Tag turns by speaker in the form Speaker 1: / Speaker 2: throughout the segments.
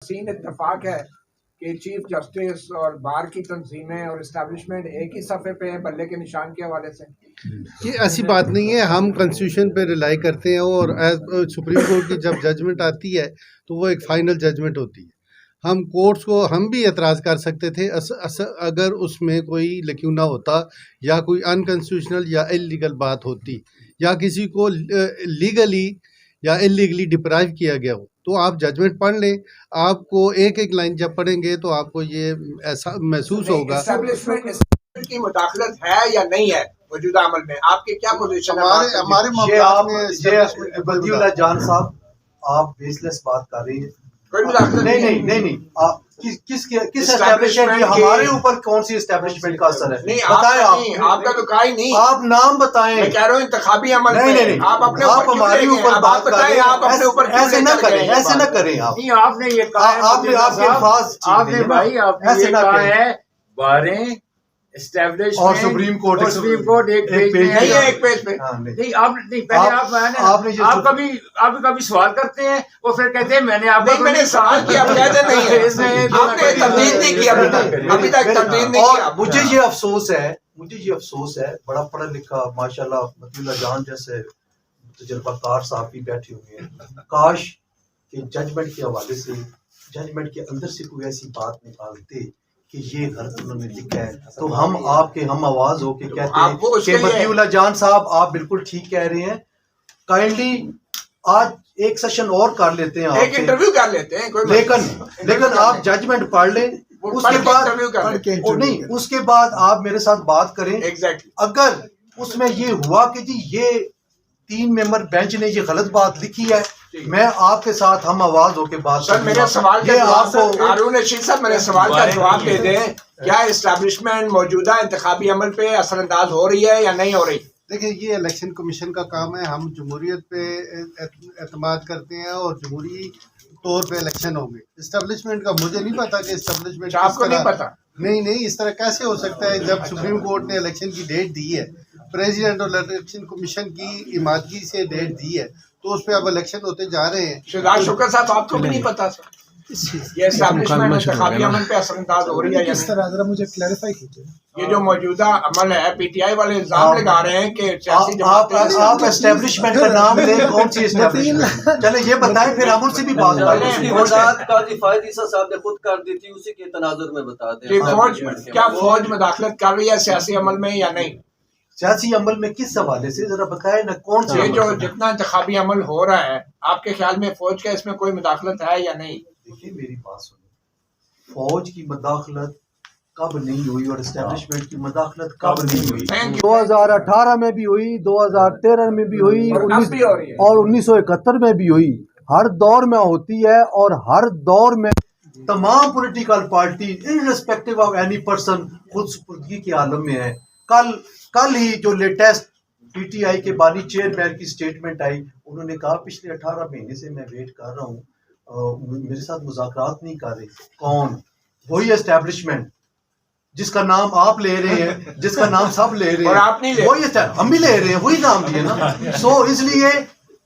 Speaker 1: حسین اتفاق ہے کہ چیف جسٹس اور بار کی تنظیمیں اور اسٹیبلشمنٹ ایک ہی صفحے پہ ہیں بلے کے نشان کے حوالے سے؟
Speaker 2: یہ ایسی بات نہیں ہے، ہم کنسٹیٹیوشن پہ ریلائی کرتے ہیں اور سپریم کورٹ کی جب ججمنٹ آتی ہے تو وہ ایک فائنل ججمنٹ ہوتی ہے. ہم کورٹس کو ہم بھی اعتراض کر سکتے تھے اگر اس میں کوئی لکیونہ ہوتا یا کوئی انکنسٹیٹیوشنل یا انلیگل بات ہوتی یا کسی کو لیگلی یا انلیگلی ڈپرائیو کیا گیا ہو تو آپ ججمنٹ پڑھ لیں. آپ کو ایک ایک لائن جب پڑھیں گے تو آپ کو یہ ایسا محسوس ہوگا.
Speaker 1: اسٹیبلشمنٹ کی مداخلت ہے یا نہیں ہے موجودہ عمل میں؟ آپ کے کیا پوزیشن ہے؟
Speaker 2: ہمارے
Speaker 3: بدی اللہ جان صاحب آپ بیس لیس بات کر رہی ہیں.
Speaker 1: کوئی مداخلت
Speaker 3: نہیں کس اسٹیبلشمنٹ ہمارے اوپر کون سی اسٹیبلشمنٹ کا اثر ہے؟ بتائیں
Speaker 1: آپ کا تو کہا ہی نہیں.
Speaker 3: آپ نام بتائیں.
Speaker 1: میں کہہ رہا ہوں انتخابی عمل
Speaker 3: نہیں
Speaker 1: آپ اپنے
Speaker 3: آپ ہمارے اوپر بات کر رہے ہیں. ایسے نہ کریں
Speaker 4: آپ نے یہ کہا
Speaker 3: آپ کے الفاظ
Speaker 4: آپ نے بھائی آپ نے یہ کہا ہے 12 اسٹیبلش
Speaker 3: اور سپریم کورٹ
Speaker 4: ایک پیج
Speaker 1: پہ
Speaker 4: نہیں. آپ نہیں پہلے آپ کبھی سوال کرتے ہیں اور پھر کہتے ہیں میں نے آپ
Speaker 1: میں نے سوال کیا آپ کہتے نہیں تبدیل نہیں کیا ابھی تک تبدیل نہیں کیا.
Speaker 3: مجھے یہ افسوس ہے بڑا پڑھا لکھا ماشاءاللہ بدی اللہ جان جیسے تجربہ کار صاحب بھی بیٹھے ہوئے ہیں. کاش کہ ججمنٹ کے حوالے سے ججمنٹ کے اندر سے کوئی ایسی بات نکالتے کہ یہ غلط انہوں نے لکھا ہے تو ہم آپ کے ہم آواز ہو کے کہتے ہیں کہ بدی اللہ جان صاحب آپ بالکل ٹھیک کہہ رہے ہیں. کائنڈلی آج ایک سیشن اور کر لیتے ہیں،
Speaker 1: ایک انٹرویو کر لیتے ہیں،
Speaker 3: لیکن آپ ججمنٹ پڑھ لیں. اس کے بعد آپ میرے ساتھ بات کریں. اگر اس میں یہ ہوا کہ جی یہ 3 ممبر بینچ نے یہ غلط بات لکھی ہے میں آپ کے ساتھ ہم آواز ہو کے بات
Speaker 1: سر میرے سوال کا جواب ہارون رشید صاحب میرے سوال کا جواب دے دیں. کیا اسٹیبلشمنٹ موجودہ انتخابی عمل پہ اثر انداز ہو رہی ہے یا نہیں ہو رہی؟
Speaker 2: دیکھیں یہ الیکشن کمیشن کا کام ہے، ہم جمہوریت پہ اعتماد کرتے ہیں اور جمہوری طور پہ الیکشن ہوں گے. اسٹیبلشمنٹ کا مجھے نہیں پتا کہ اسٹیبلشمنٹ
Speaker 1: آپ کو نہیں پتا؟
Speaker 2: نہیں اس طرح کیسے ہو سکتا ہے جب سپریم کورٹ نے الیکشن کی ڈیٹ دی ہے، پریزیڈنٹ اور الیکشن کمیشن کی امادگی سے ڈیٹ دی ہے تو اس پہ اب الیکشن ہوتے جا رہے ہیں.
Speaker 1: شہزاد شکر صاحب آپ کو بھی نہیں پتا سر یہ اسٹیبلشمنٹ انتخابی عمل پہ اثر انداز ہو رہی ہے؟
Speaker 5: کس طرح ذرا مجھے کلیریفائی کیجیے.
Speaker 1: یہ جو موجودہ عمل ہے پی ٹی آئی والے الزام لگا رہے ہیں کہ سیاسی جماعتیں
Speaker 3: آپ اسٹیبلشمنٹ کا نام لیں کون سی اسٹیبلشمنٹ چلے یہ بتائیں پھر ہم ان سے بھی بات کریں.
Speaker 6: وضاحت قاضی فائد عیسیٰ صاحب نے خود کر دی تھی، اسی کے تناظر میں بتا دیں.
Speaker 1: کیا فوج مداخلت کر رہی ہے سیاسی عمل میں یا نہیں؟
Speaker 3: سیاسی عمل میں کس حوالے سے ذرا بتائیں نا کون سے
Speaker 1: یہ جو جتنا انتخابی عمل ہو رہا ہے آپ کے خیال میں فوج کا اس میں کوئی مداخلت ہے یا نہیں؟
Speaker 3: دیکھیے میری بات سنیں، فوج کی مداخلت کب نہیں ہوئی اور اسٹیبلشمنٹ کی مداخلت کب نہیں ہوئی؟ 2018 میں بھی ہوئی، 2013 میں بھی ہوئی اور 1971 میں بھی ہوئی. ہر دور میں ہوتی ہے اور ہر دور میں تمام political party irrespective of any person خود سپردگی کے عالم میں ہے. کل ہی جو لیٹسٹ پی ٹی آئی کے بانی چیئرمین کی سٹیٹمنٹ آئی، انہوں نے کہا پچھلے 18 مہینے سے میں ویٹ کر رہا ہوں، میرے ساتھ مذاکرات نہیں کر رہے. کون؟ وہی اسٹیبلشمنٹ جس کا نام آپ لے رہے ہیں، جس کا نام سب لے رہے ہیں، وہی ہم بھی لے رہے ہیں، وہی نام لیے نا. سو اس لیے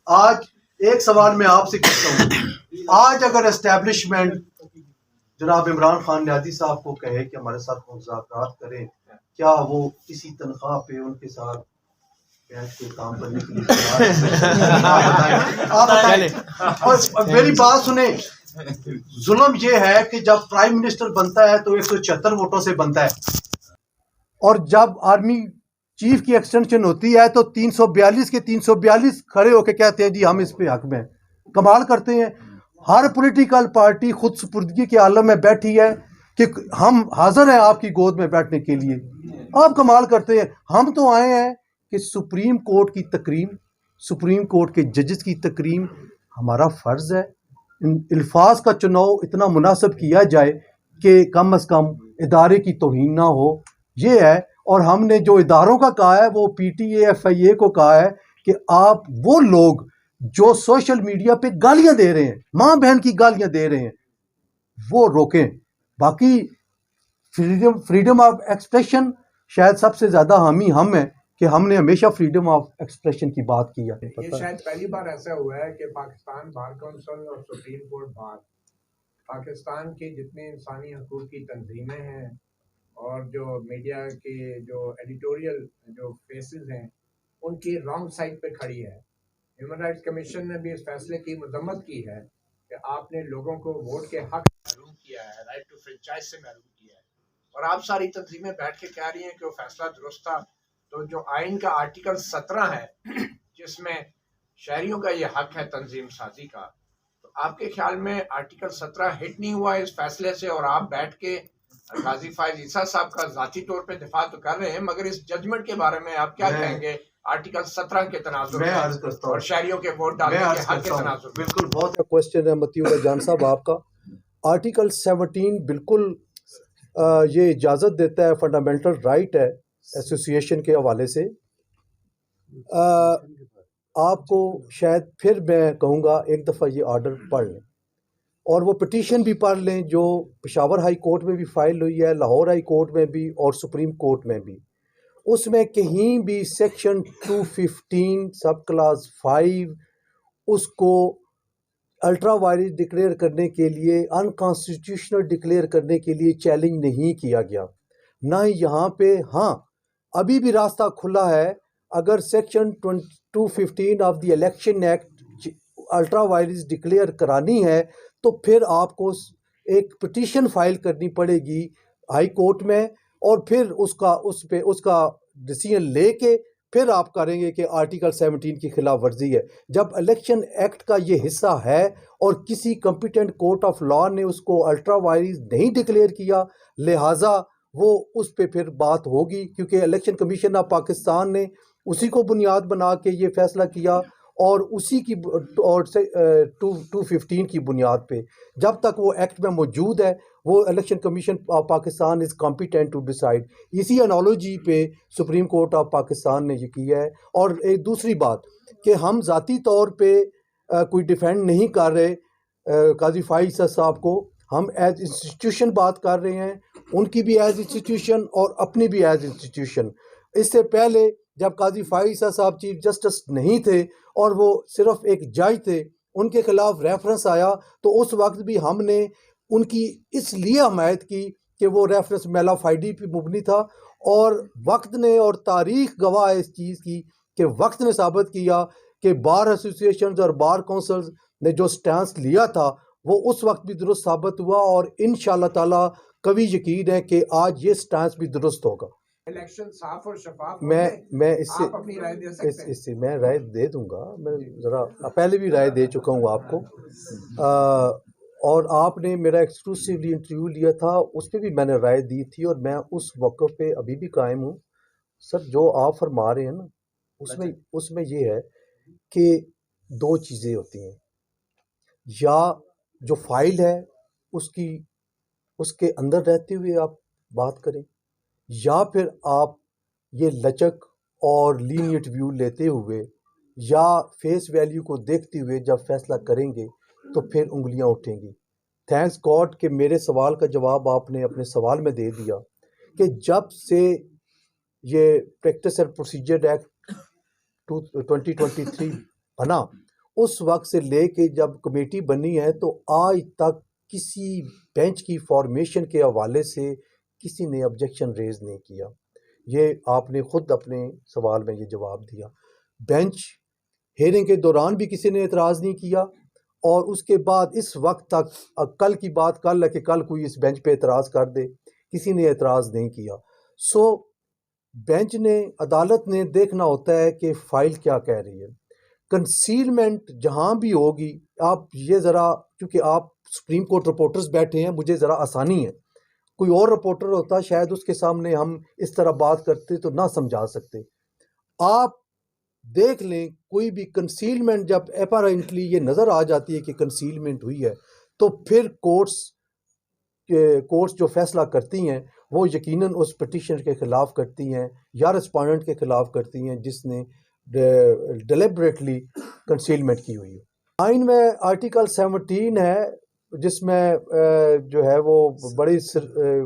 Speaker 3: آج ایک سوال میں آپ سے کرتا ہوں، آج اگر اسٹیبلشمنٹ جناب عمران خان نیازی صاحب کو کہے کہ ہمارے ساتھ مذاکرات کریں، کیا وہ کسی تنخواہ پہ ان کے ساتھ بیٹھ کے کام کرنے کے لیے تیار ہیں؟ آپ بتائیں. اور میری بات سنیں، ظلم یہ ہے کہ جب پرائم منسٹر بنتا ہے تو 176 ووٹوں سے بنتا ہے اور جب آرمی چیف کی ایکسٹینشن ہوتی ہے تو 342 کے 342 کھڑے ہو کے کہتے ہیں جی ہم اس پہ حق میں. کمال کرتے ہیں. ہر پولیٹیکل پارٹی خود سپردگی کے عالم میں بیٹھی ہے کہ ہم حاضر ہیں آپ کی گود میں بیٹھنے کے لیے. آپ کمال کرتے ہیں. ہم تو آئے ہیں کہ سپریم کورٹ کی تکریم، سپریم کورٹ کے ججز کی تکریم ہمارا فرض ہے. ان الفاظ کا چناؤ اتنا مناسب کیا جائے کہ کم از کم ادارے کی توہین نہ ہو، یہ ہے. اور ہم نے جو اداروں کا کہا ہے وہ پی ٹی اے ایف آئی اے کو کہا ہے کہ آپ وہ لوگ جو سوشل میڈیا پہ گالیاں دے رہے ہیں، ماں بہن کی گالیاں دے رہے ہیں، وہ روکیں. باقی فریڈم آف ایکسپریشن شاید سب سے زیادہ حامی ہم ہیں کہ ہم نے ہمیشہ فریڈم آف ایکسپریشن کی بات کی ہے.
Speaker 1: یہ شاید پہلی بار ایسا ہوا ہے کہ پاکستان بار کونسل اور سپریم کورٹ بار پاکستان کی جتنے انسانی حقوق کی تنظیمیں ہیں اور جو میڈیا کے جو ایڈیٹوریل جو فیسز ہیں ان کی رانگ سائڈ پہ کھڑی ہے. ہیومن رائٹس کمیشن نے بھی اس فیصلے کی مذمت کی ہے کہ آپ نے لوگوں کو ووٹ کے حق محروم کیا ہے, رائٹ ٹو فرنچائز سے محروم کیا ہے, اور آپ ساری تنظیمیں بیٹھ کے کہہ رہی ہیں کہ وہ فیصلہ درست تھا. تو جو آئین کا آرٹیکل 17 ہے جس میں شہریوں کا یہ حق ہے تنظیم سازی کا, تو آپ کے خیال میں آرٹیکل 17 ہٹ نہیں ہوا اس فیصلے سے, اور آپ بیٹھ کے قاضی فائز عیسیٰ صاحب کا ذاتی طور پہ دفاع تو کر رہے ہیں, مگر اس ججمنٹ کے بارے میں آپ کیا کہیں گے آرٹیکل 17 کے تناظر
Speaker 3: میں عرض کرتا ہوں
Speaker 1: اور شہریوں کے ووٹ ڈالنے کے حق کے تناظر میں؟
Speaker 3: بالکل بہت کوشچن ہے متی اللہ جان صاحب آپ کا. آرٹیکل 17 بالکل یہ اجازت دیتا ہے, فنڈامنٹل رائٹ ہے ایسوسیشن کے حوالے سے. آپ کو شاید پھر میں کہوں گا ایک دفعہ یہ آرڈر پڑھ لیں اور وہ پٹیشن بھی پڑھ لیں جو پشاور ہائی کورٹ میں بھی فائل ہوئی ہے, لاہور ہائی کورٹ میں بھی اور سپریم کورٹ میں بھی. اس میں کہیں بھی سیکشن 215 سب کلاس 5 اس کو الٹرا وائرس ڈکلیئر کرنے کے لیے, انکانسٹیٹیوشنل ڈکلیئر کرنے کے لیے چیلنج نہیں کیا گیا. نہ ہی یہاں پہ, ہاں ابھی بھی راستہ کھلا ہے, اگر section 215 of the election act ultra virus declare کرانی ہے تو پھر آپ کو ایک پٹیشن فائل کرنی پڑے گی ہائی کورٹ میں, اور پھر اس کا ڈیسیژن لے کے پھر آپ کریں گے کہ آرٹیکل 17 کی خلاف ورزی ہے. جب الیکشن ایکٹ کا یہ حصہ ہے اور کسی کمپیٹنٹ کورٹ آف لاء نے اس کو الٹرا وائرس نہیں ڈکلیئر کیا, لہٰذا وہ اس پہ پھر بات ہوگی, کیونکہ الیکشن کمیشن آف پاکستان نے اسی کو بنیاد بنا کے یہ فیصلہ کیا اور اسی کی اور 215 کی بنیاد پہ. جب تک وہ ایکٹ میں موجود ہے وہ election commission of Pakistan is competent to decide. اسی انالوجی پہ سپریم کورٹ آف پاکستان نے یہ کیا ہے. اور ایک دوسری بات کہ ہم ذاتی طور پہ کوئی ڈیفینڈ نہیں کر رہے قاضی فائز صاحب کو, ہم ایز انسٹیٹیوشن بات کر رہے ہیں, ان کی بھی ایز انسٹیٹیوشن اور اپنی بھی ایز انسٹیٹیوشن. اس سے پہلے جب قاضی فائز صاحب چیف جسٹس نہیں تھے اور وہ صرف ایک جج تھے, ان کے خلاف ریفرنس آیا تو اس وقت بھی ہم نے ان کی اس لیے حمایت کی کہ وہ ریفرنس میلا فائڈی پہ مبنی تھا, اور وقت نے اور تاریخ گواہ ہے اس چیز کی کہ وقت نے ثابت کیا کہ بار ایسوسیشنز اور بار کونسلز نے جو سٹانس لیا تھا وہ اس وقت بھی درست ثابت ہوا, اور انشاءاللہ تعالی قوی یقین ہے کہ آج یہ سٹانس بھی درست ہوگا.
Speaker 1: الیکشن صاف اور شفاف
Speaker 3: میں اس سے
Speaker 1: آپ اپنی رائے دے سکتے ہیں.
Speaker 3: اس سے میں رائے دے دوں گا, میں ذرا پہلے بھی رائے دے چکا ہوں آپ کو, اور آپ نے میرا ایکسکلوسیولی انٹرویو لیا تھا, اس پہ بھی میں نے رائے دی تھی, اور میں اس موقع پہ ابھی بھی قائم ہوں. سر جو آپ فرما رہے ہیں نا اس میں یہ ہے کہ دو چیزیں ہوتی ہیں, یا جو فائل ہے اس کے اندر رہتے ہوئے آپ بات کریں, یا پھر آپ یہ لچک اور لینیٹ ویو لیتے ہوئے یا فیس ویلیو کو دیکھتے ہوئے جب فیصلہ کریں گے تو پھر انگلیاں اٹھیں گی. تھینکس گاڈ کہ میرے سوال کا جواب آپ نے اپنے سوال میں دے دیا کہ جب سے یہ پریکٹس اینڈ پروسیجر ایکٹ 2023 بنا اس وقت سے لے کے جب کمیٹی بنی ہے تو آج تک کسی بینچ کی فارمیشن کے حوالے سے کسی نے آبجیکشن ریز نہیں کیا. یہ آپ نے خود اپنے سوال میں یہ جواب دیا. بینچ ہیئرنگ کے دوران بھی کسی نے اعتراض نہیں کیا, اور اس کے بعد اس وقت تک, کل کی بات کل ہے کہ کل کوئی اس بینچ پہ اعتراض کر دے, کسی نے اعتراض نہیں کیا. سو بینچ نے, عدالت نے دیکھنا ہوتا ہے کہ فائل کیا کہہ رہی ہے. کنسیلمنٹ جہاں بھی ہوگی, آپ یہ ذرا, کیونکہ آپ سپریم کورٹ رپورٹرز بیٹھے ہیں, مجھے ذرا آسانی ہے, کوئی اور رپورٹر ہوتا شاید اس کے سامنے ہم اس طرح بات کرتے تو نہ سمجھا سکتے. آپ دیکھ لیں کوئی بھی کنسیلمنٹ جب اپیرنٹلی یہ نظر آ جاتی ہے کہ کنسیلمنٹ ہوئی ہے تو پھر کورٹس جو فیصلہ کرتی ہیں وہ یقیناً اس پٹیشن کے خلاف کرتی ہیں یا رسپونڈنٹ کے خلاف کرتی ہیں جس نے ڈیلیبریٹلی کنسیلمنٹ کی ہوئی ہے. آئین میں آرٹیکل 17 ہے جس میں جو ہے وہ بڑی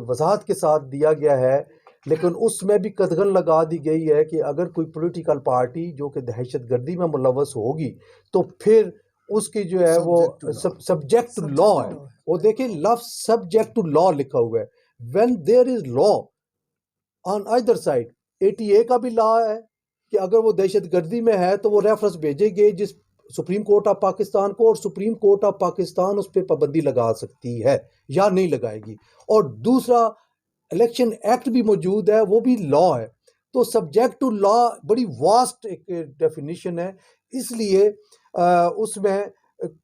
Speaker 3: وضاحت کے ساتھ دیا گیا ہے, لیکن اس میں بھی قدغن لگا دی گئی ہے کہ اگر کوئی پولیٹیکل پارٹی جو کہ دہشت گردی میں ملوث ہوگی تو پھر اس کی جو ہے وہ سبجیکٹ ٹو لا ہے. وہ دیکھیں لفظ سبجیکٹ ٹو لا لکھا ہوا ہے. When there is law on other side 80A کا بھی لا ہے کہ اگر وہ دہشت گردی میں ہے تو وہ ریفرنس بھیجے گے جس سپریم کورٹ آف پاکستان کو، اور سپریم کورٹ آف پاکستان اس پہ پابندی لگا سکتی ہے یا نہیں لگائے گی. اور دوسرا الیکشن ایکٹ بھی موجود ہے، وہ بھی لا ہے. تو سبجیکٹ ٹو لا بڑی واسٹ ایک ڈیفینیشن ہے. اس لیے اس میں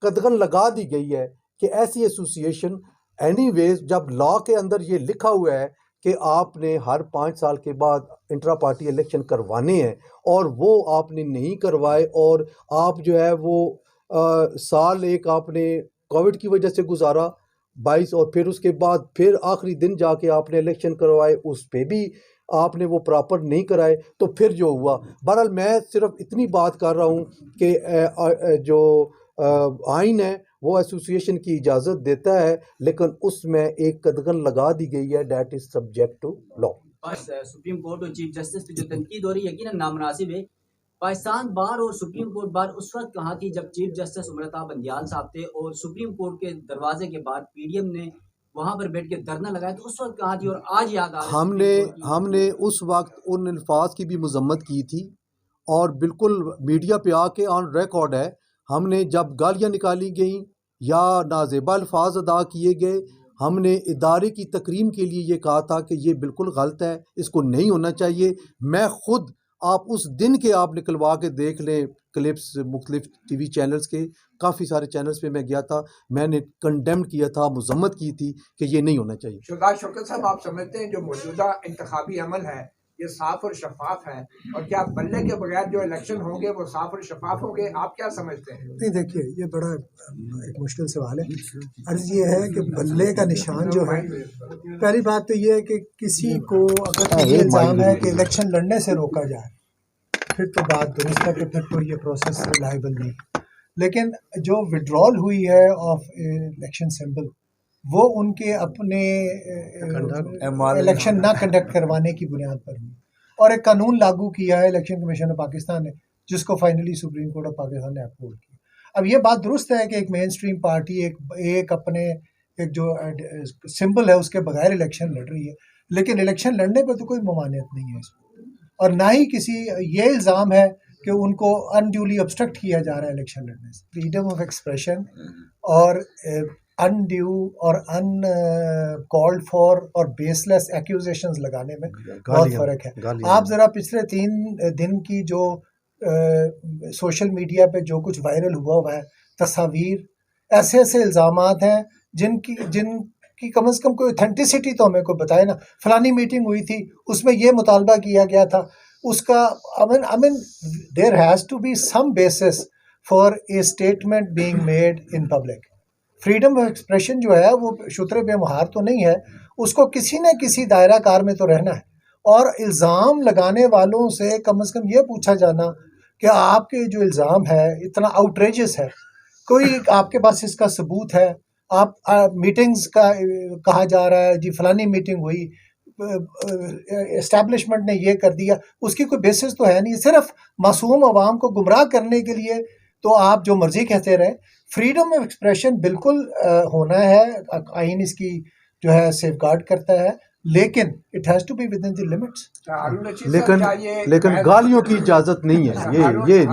Speaker 3: قدغن لگا دی گئی ہے کہ ایسی ایسوسیشن اینی ویز جب لا کے اندر یہ لکھا ہوا ہے کہ آپ نے ہر 5 سال کے بعد انٹرا پارٹی الیکشن کروانے ہیں اور وہ آپ نے نہیں کروائے، اور آپ جو ہے وہ سال ایک آپ نے کووڈ کی وجہ سے گزارا 22، اور پھر اس کے بعد پھر آخری دن جا کے آپ نے الیکشن کروائے، اس پہ بھی آپ نے وہ پراپر نہیں کرائے. تو پھر جو ہوا، بہرحال میں صرف اتنی بات کر رہا ہوں کہ جو آئین ہے وہ ایسوسیشن کی اجازت دیتا ہے، لیکن اس میں ایک قدغن لگا دی گئی ہے that is subject to law.
Speaker 7: Supreme court اور چیف جسٹس پہ جو تنقید ہو رہی ہے یقیناً نامناسب ہے. پاکستان بار اور سپریم کورٹ بار اس وقت کہاں تھی جب چیف جسٹس عمرتا بندیال صاحب تھے اور سپریم کورٹ کے دروازے کے بعد پی ڈی ایم نے وہاں پر بیٹھ کے دھرنا لگایا، تو اس وقت کہاں تھی؟ اور آج یاد آ
Speaker 3: ہم نے اس وقت ان الفاظ کی بھی مذمت کی تھی، اور بالکل میڈیا پہ آ کے آن ریکارڈ ہے، ہم نے جب گالیاں نکالی گئیں یا نازیبا الفاظ ادا کیے گئے، ہم نے ادارے کی تکریم کے لیے یہ کہا تھا کہ یہ بالکل غلط ہے، اس کو نہیں ہونا چاہیے. میں خود آپ اس دن کے آپ نکلوا کے دیکھ لیں کلپس مختلف ٹی وی چینلز کے، کافی سارے چینلز پہ میں گیا تھا، میں نے کنڈیمڈ کیا تھا، مذمت کی تھی کہ یہ نہیں ہونا چاہیے.
Speaker 1: شہزاد شوکت صاحب، آپ سمجھتے ہیں جو موجودہ انتخابی عمل ہے یہ صاف اور شفاف ہے؟ اور کیا بلے کے بغیر جو الیکشن ہوں گے وہ صاف اور شفاف ہوں گے؟ آپ کیا سمجھتے ہیں؟
Speaker 5: نہیں دیکھیے، یہ بڑا ایک مشکل سوال ہے. عرض یہ ہے کہ بلے کا نشان جو ہے، پہلی بات تو یہ ہے کہ کسی کو اگر یہ الزام ہے کہ الیکشن لڑنے سے روکا جائے، پھر تو بات درست ہے کہ پھر تو یہ پروسیس ریلائبل نہیں. لیکن جو وڈرال ہوئی ہے آف الیکشن سمبل، وہ ان کے اپنے الیکشن نہ کنڈکٹ کروانے کی بنیاد پر ہوئی، اور ایک قانون لاگو کیا ہے الیکشن کمیشن آف پاکستان نے، جس کو finally supreme court of Pakistan نے اپروو کیا. اب یہ بات درست ہے کہ ایک مین اسٹریم پارٹی ایک اپنے ایک جو سمبل ہے اس کے بغیر الیکشن لڑ رہی ہے، لیکن الیکشن لڑنے پہ تو کوئی ممانعت نہیں ہے اس میں، اور نہ ہی کسی یہ الزام ہے کہ ان کو انڈیولی ابسٹرکٹ کیا جا رہا ہے الیکشن لڑنے سے. فریڈم آف ایکسپریشن اور انڈیو اور ان کالڈ فار اور بیس لیس ایکیوزیشنز لگانے میں بہت فرق ہے. آپ ذرا پچھلے 3 دن کی جو سوشل میڈیا پہ جو کچھ وائرل ہوا ہے، تصاویر، ایسے الزامات ہیں جن کی کم از کم کوئی اتھینٹسٹی تو ہمیں کوئی بتائے نا. فلانی میٹنگ ہوئی تھی، اس میں یہ مطالبہ کیا گیا تھا، اس کا I mean there has to be some basis for a statement being made in public. Freedom of expression جو ہے وہ شتر بے مہار تو نہیں ہے، اس کو کسی نہ کسی دائرہ کار میں تو رہنا ہے. اور الزام لگانے والوں سے کم از کم یہ پوچھا جانا کہ آپ کے جو الزام ہے اتنا آؤٹریجس ہے، کوئی آپ کے پاس اس کا ثبوت ہے؟ آپ میٹنگز کا کہا جا رہا ہے جی فلانی میٹنگ ہوئی، اسٹیبلشمنٹ نے یہ کر دیا، اس کی کوئی بیسس تو ہے نہیں. صرف معصوم عوام کو گمراہ کرنے کے لیے تو آپ جو مرضی کہتے رہے. فریڈم آف ایکسپریشن بالکل ہونا ہے، آئین اس کی جو ہے سیف گارڈ کرتا ہے، لیکن it has to be within the limits.
Speaker 3: لیکن گالیوں کی اجازت نہیں ہے. یہ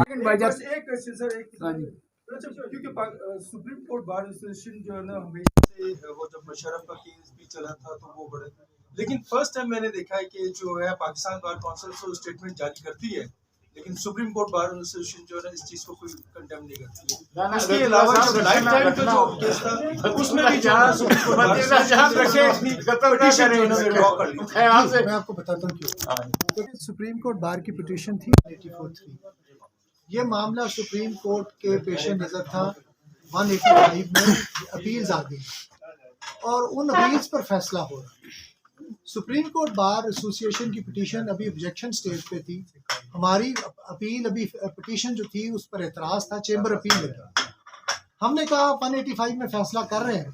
Speaker 8: کیونکہ سپریم کورٹ بار ایسوسیشن جو ہے نا ہمیشہ وہ جب مشرف کا کیس بھی چلا تھا تو وہ بڑے، لیکن فرسٹ ٹائم میں نے دیکھا ہے کہ جو ہے پاکستان بار کونسل سے اسٹیٹمنٹ جاری کرتی ہے، لیکن سپریم کورٹ بار ایسوسیشن جو ہے نا اس چیز کو کوئی کنڈیم نہیں کرتی ہے. اس کے علاوہ جو لائف ٹائم کا جو کیس تھا اس میں بھی جہاں سپریم کورٹ بار
Speaker 5: میں آپ کو بتاتا ہوں کیوں. سپریم کورٹ بار کی پٹیشن تھی 184(3). یہ معاملہ سپریم کورٹ کے پیش نظر تھا 185 میں اپیلز آ گئی اور ان اپیلز پر فیصلہ ہو رہا. سپریم کورٹ بار ایسوسیشن کی پٹیشن ابھی آبجیکشن سٹیج پہ تھی. ہماری اپیل ابھی پٹیشن جو تھی اس پر اعتراض تھا، چیمبر اپیل لگا. ہم نے کہا 185 میں فیصلہ کر رہے ہیں